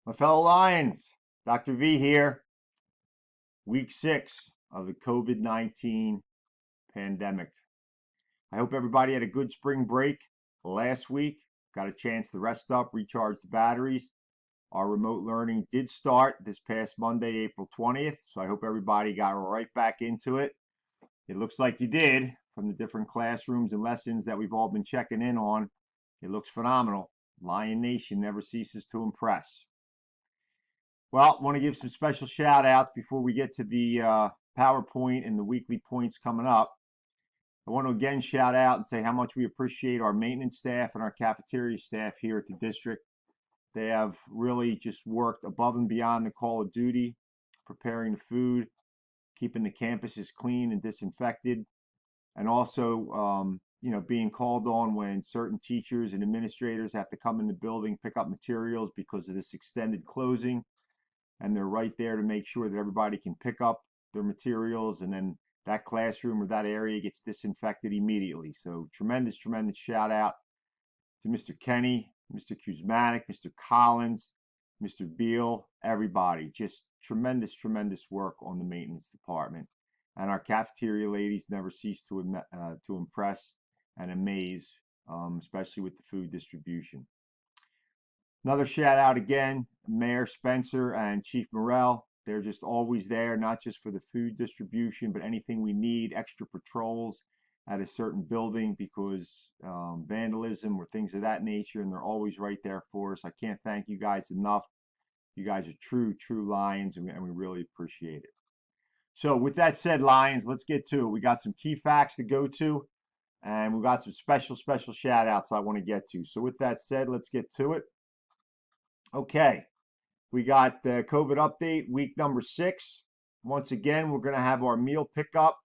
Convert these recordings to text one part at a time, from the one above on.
My fellow Lions, Dr. V here. Week 6 of the COVID-19 pandemic. I hope everybody had a good spring break last week, got a chance to rest up, recharge the batteries. Our remote learning did start this past Monday, April 20th, so I hope everybody got right back into it. It looks like you did from the different classrooms and lessons that we've all been checking in on. It looks phenomenal. Lion Nation never ceases to impress. Well, I want to give some special shout outs before we get to the PowerPoint and the weekly points coming up. I want to again shout out and say how much we appreciate our maintenance staff and our cafeteria staff here at the district. They have really just worked above and beyond the call of duty, preparing the food, keeping the campuses clean and disinfected, and also being called on when certain teachers and administrators have to come in the building, pick up materials because of this extended closing. And they're right there to make sure that everybody can pick up their materials, and then that classroom or that area gets disinfected immediately. So tremendous shout out to Mr. Kenny, Mr. Kuzmanik, Mr. Collins, Mr. Beal, everybody. Just tremendous work on the maintenance department. And our cafeteria ladies never cease to impress and amaze, especially with the food distribution. Another shout out again, Mayor Spencer and Chief Morrell. They're just always there, not just for the food distribution, but anything we need, extra patrols at a certain building because vandalism or things of that nature, and they're always right there for us. I can't thank you guys enough. You guys are true Lions, and we really appreciate it. So with that said, Lions, let's get to it. We got some key facts to go to, and we've got some special shout outs I want to get to. So with that said, let's get to it. Okay, we got the COVID update, week number 6. Once again, we're going to have our meal pickup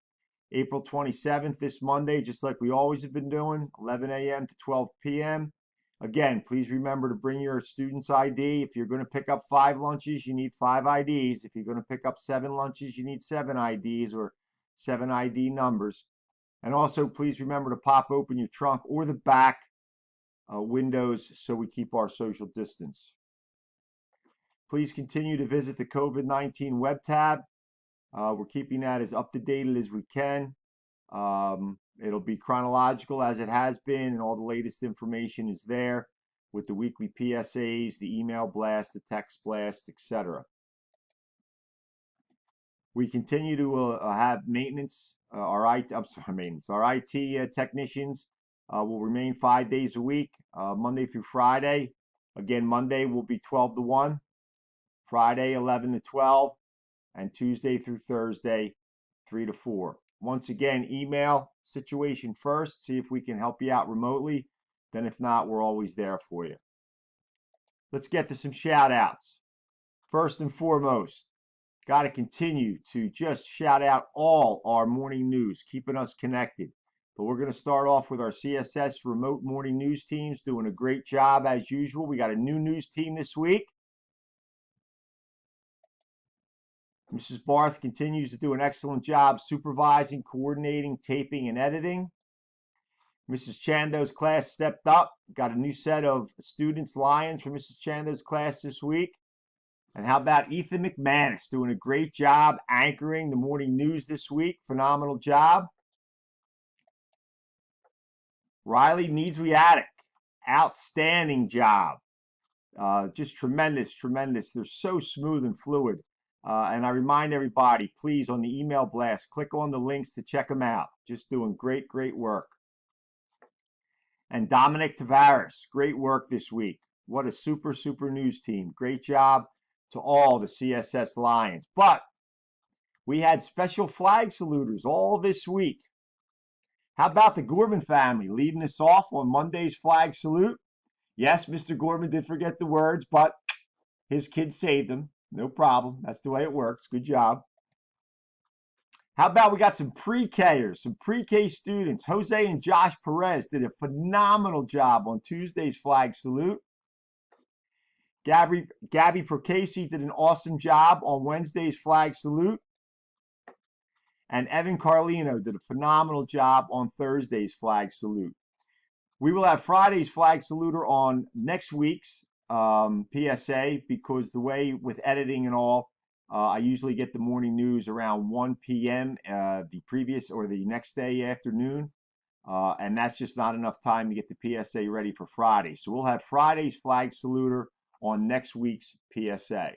April 27th, this Monday, just like we always have been doing, 11 a.m. to 12 p.m. Again, please remember to bring your student's ID. If you're going to pick up 5 lunches, you need 5 IDs. If you're going to pick up 7 lunches, you need 7 IDs or 7 ID numbers. And also, please remember to pop open your trunk or the back windows so we keep our social distance. Please continue to visit the COVID-19 web tab. We're keeping that as up-to-date as we can. It'll be chronological as it has been, and all the latest information is there with the weekly PSAs, the email blast, the text blast, etc. We continue to have maintenance. Our IT technicians will remain 5 days a week, Monday through Friday. Again, Monday will be 12 to 1. Friday 11 to 12, and Tuesday through Thursday 3 to 4. Once again, email situation first, see if we can help you out remotely. Then if not, we're always there for you. Let's get to some shout outs. First and foremost, got to continue to just shout out all our morning news, keeping us connected. But we're going to start off with our CSS remote morning news teams doing a great job as usual. We got a new news team this week. Mrs. Barth continues to do an excellent job supervising, coordinating, taping, and editing. Mrs. Chando's class stepped up, got a new set of students, Lions, for Mrs. Chando's class this week. And how about Ethan McManus doing a great job anchoring the morning news this week? Phenomenal job. Riley Needswe-Attic, outstanding job. Just tremendous. They're so smooth and fluid. And I remind everybody, please, on the email blast, click on the links to check them out. Just doing great work. And Dominic Tavares, great work this week. What a super news team. Great job to all the CSS Lions. But we had special flag saluters all this week. How about the Gorman family leading us off on Monday's flag salute? Yes, Mr. Gorman did forget the words, but his kids saved him. No problem. That's the way it works. Good job. How about we got some pre-Kers, some pre-K students. Jose and Josh Perez did a phenomenal job on Tuesday's flag salute. Gabby Procasey did an awesome job on Wednesday's flag salute. And Evan Carlino did a phenomenal job on Thursday's flag salute. We will have Friday's flag saluter on next week's PSA because the way with editing and all, I usually get the morning news around 1 p.m. The previous or the next day afternoon. And that's just not enough time to get the PSA ready for Friday. So we'll have Friday's flag saluter on next week's PSA.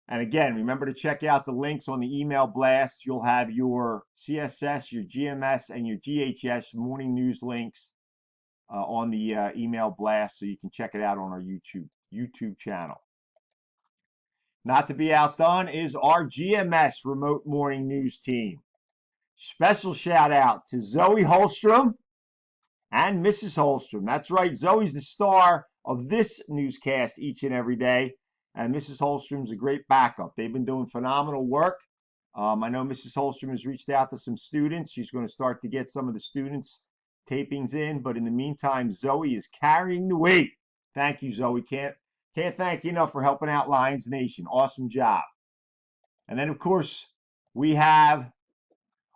And again, remember to check out the links on the email blast. You'll have your CSS, your GMS, and your GHS morning news links on the email blast, so you can check it out on our YouTube channel. Not to be outdone is our GMS remote morning news team. Special shout out to Zoe Holstrom and Mrs. Holstrom. That's right, Zoe's the star of this newscast each and every day, and Mrs. Holstrom's a great backup. They've been doing phenomenal work. I know Mrs. Holstrom has reached out to some students. She's going to start to get some of the students' tapings in, but in the meantime, Zoe is carrying the weight. Thank you, Zoe. Can't thank you enough for helping out Lions Nation. Awesome job. And then, of course, we have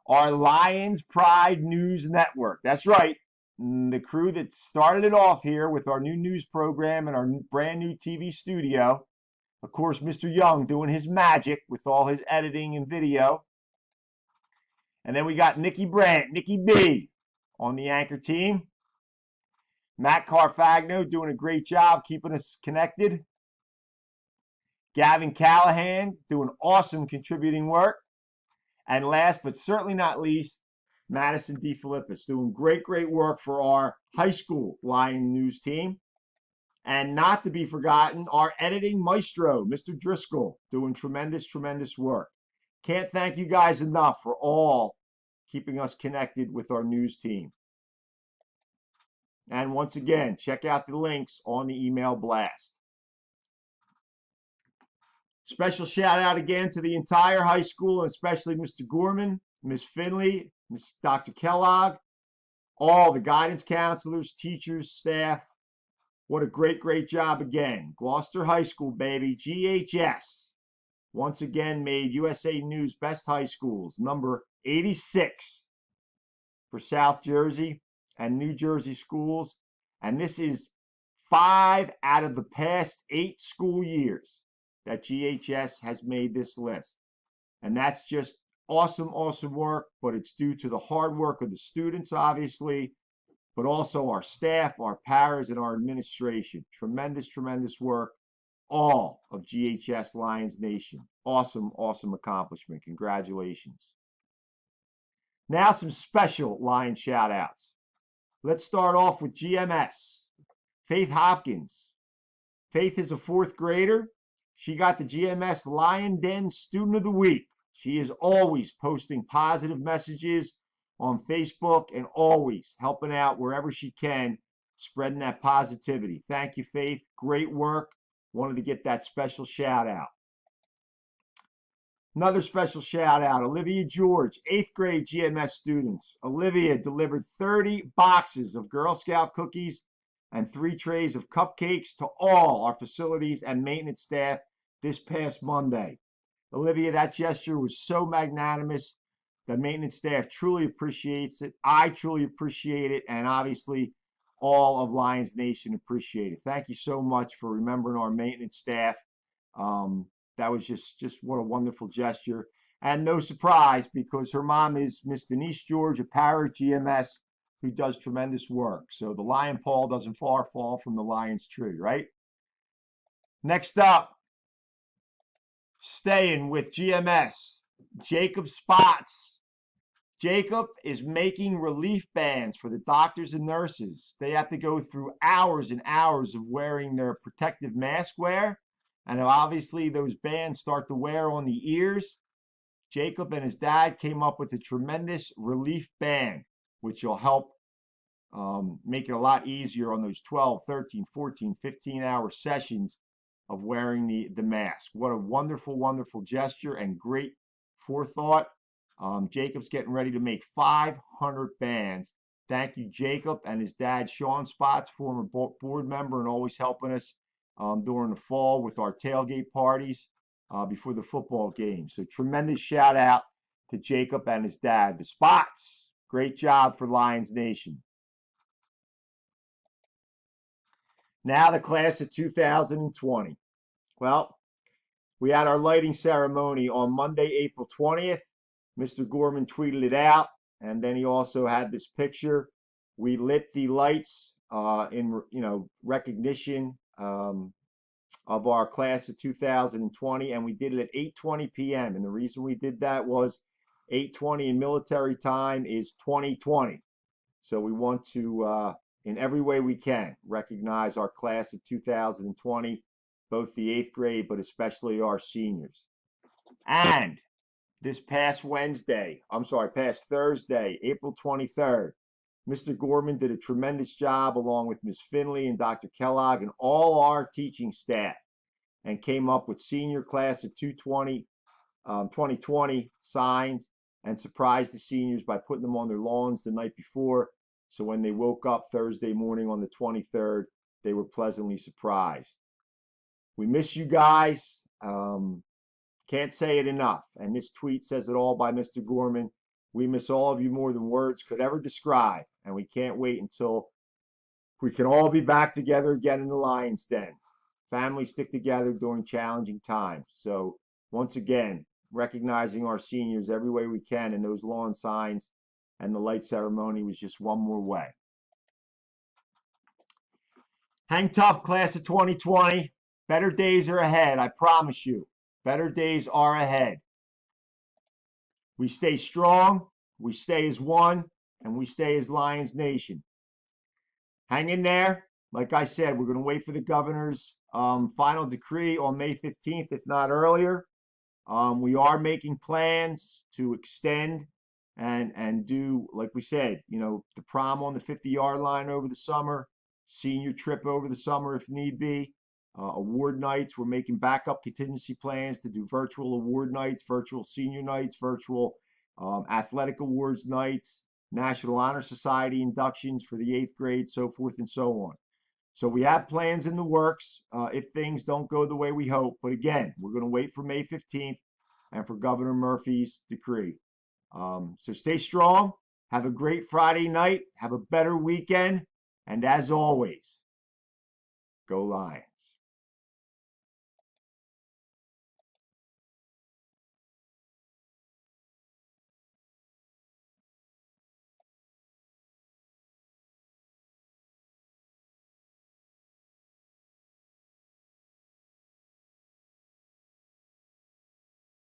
our Lions Pride News Network. That's right. The crew that started it off here with our new news program and our brand new TV studio. Of course, Mr. Young doing his magic with all his editing and video. And then we got Nikki Brandt, Nikki B, on the anchor team. Matt Carfagno doing a great job keeping us connected. Gavin Callahan doing awesome contributing work. And last but certainly not least, Madison DeFilippis doing great work for our high school Lion news team. And not to be forgotten, our editing maestro, Mr. Driscoll, doing tremendous work. Can't thank you guys enough for all keeping us connected with our news team. And once again, check out the links on the email blast. Special shout out again to the entire high school, and especially Mr. Gorman, Miss Finley, Miss Dr. Kellogg, all the guidance counselors, teachers, staff. What a great job again. Gloucester High School, baby. GHS once again made USA News Best High Schools, number 86 for South Jersey and New Jersey schools. And this is 5 out of the past 8 school years that GHS has made this list. And that's just awesome work, but it's due to the hard work of the students, obviously, but also our staff, our paras, and our administration. Tremendous work, all of GHS Lions Nation. Awesome accomplishment. Congratulations. Now some special Lion shout outs. Let's start off with GMS. Faith Hopkins. Faith is a 4th grader. She got the GMS Lion Den Student of the Week. She is always posting positive messages on Facebook and always helping out wherever she can, spreading that positivity. Thank you, Faith. Great work. Wanted to get that special shout out. Another special shout out, Olivia George, 8th grade GMS students. Olivia delivered 30 boxes of Girl Scout cookies and 3 trays of cupcakes to all our facilities and maintenance staff this past Monday. Olivia, that gesture was so magnanimous. The maintenance staff truly appreciates it. I truly appreciate it. And obviously, all of Lions Nation appreciate it. Thank you so much for remembering our maintenance staff. That was just what a wonderful gesture. And no surprise, because her mom is Miss Denise George, a para GMS, who does tremendous work. So the lion paw doesn't far fall from the lion's tree, right? Next up, staying with GMS, Jacob Spots. Jacob is making relief bands for the doctors and nurses. They have to go through hours and hours of wearing their protective mask wear. And obviously those bands start to wear on the ears. Jacob and his dad came up with a tremendous relief band, which will help make it a lot easier on those 12, 13, 14, 15-hour sessions of wearing the mask. What a wonderful gesture and great forethought. Jacob's getting ready to make 500 bands. Thank you, Jacob, and his dad, Sean Spots, former board member and always helping us during the fall with our tailgate parties before the football game. So tremendous shout out to Jacob and his dad. The Spots, great job for Lions Nation. Now the class of 2020. Well, we had our lighting ceremony on Monday, April 20th. Mr. Gorman tweeted it out, and then he also had this picture. We lit the lights in recognition of our class of 2020, and we did it at 8:20 p.m. And the reason we did that was 8:20 in military time is 2020. So we want to, in every way we can, recognize our class of 2020, both the 8th grade, but especially our seniors. And this past Thursday, April 23rd, Mr. Gorman did a tremendous job along with Ms. Finley and Dr. Kellogg and all our teaching staff, and came up with senior class of 2020 signs and surprised the seniors by putting them on their lawns the night before. So when they woke up Thursday morning on the 23rd, they were pleasantly surprised. We miss you guys. Can't say it enough. And this tweet says it all by Mr. Gorman. We miss all of you more than words could ever describe. And we can't wait until we can all be back together again in the Lion's Den. Families stick together during challenging times. So once again, recognizing our seniors every way we can, and those lawn signs and the light ceremony was just one more way. Hang tough, class of 2020. Better days are ahead, I promise you. Better days are ahead. We stay strong, we stay as one, and we stay as Lions Nation. Hang in there. Like I said, we're going to wait for the governor's final decree on May 15th, if not earlier. We are making plans to extend and do, like we said, the prom on the 50-yard line over the summer, senior trip over the summer if need be, award nights. We're making backup contingency plans to do virtual award nights, virtual senior nights, virtual athletic awards nights, National Honor Society inductions for the 8th grade, so forth and so on. So we have plans in the works if things don't go the way we hope. But again, we're going to wait for May 15th and for Governor Murphy's decree. So stay strong. Have a great Friday night. Have a better weekend. And as always, go Lions.